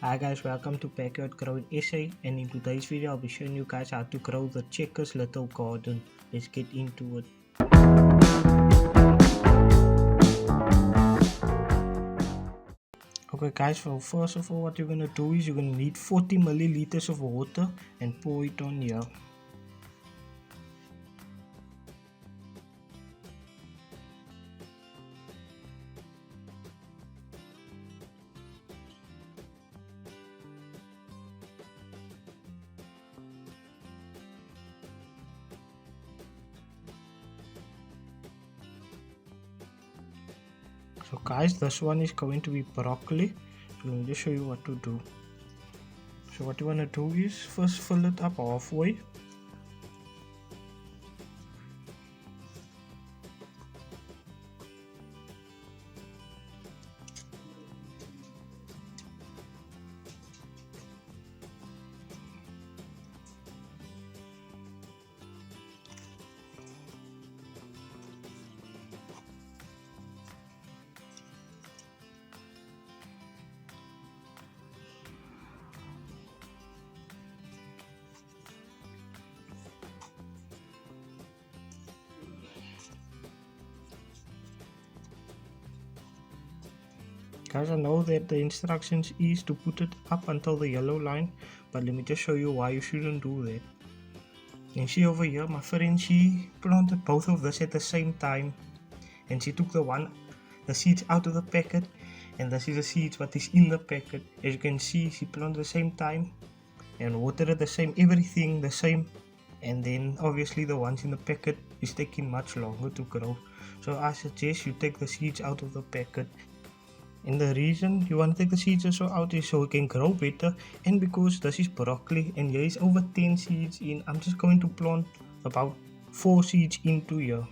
Hi guys, welcome to Yard GrowingSA, and in today's video I'll be showing you guys how to grow the checkers little garden. Let's get into it. Okay guys, so first of all what you're gonna do is you're gonna need 40 milliliters of water and pour it on here. So guys, this one is going to be broccoli. So let me just show you what to do. So what you want to do is first fill it up halfway. Guys, I know that the instructions is to put it up until the yellow line, but let me just show you why you shouldn't do that. You see over here, my friend, she planted both of this at the same time, and she took the seeds out of the packet, and this is the seeds what is in the packet. As you can see, she planted at the same time and watered the same, everything the same, and then obviously the ones in the packet is taking much longer to grow. So I suggest you take the seeds out of the packet. And the reason you want to take the seeds also out is so it can grow better, and because this is broccoli and there is over 10 seeds in, I'm just going to plant about 4 seeds into here.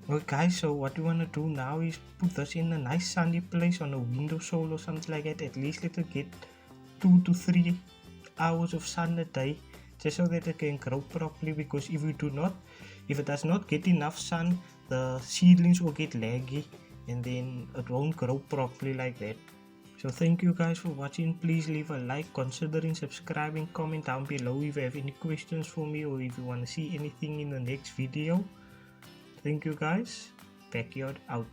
Okay guys, so what we want to do now is put this in a nice sunny place on a windowsill or something like that. At least let it get 2 to 3 hours of sun a day, just so that it can grow properly, because if it does not get enough sun, the seedlings will get laggy and then it won't grow properly like that. So thank you guys for watching. Please leave a like, considering subscribing, comment down below if you have any questions for me or if you want to see anything in the next video. Thank you guys. Backyard out.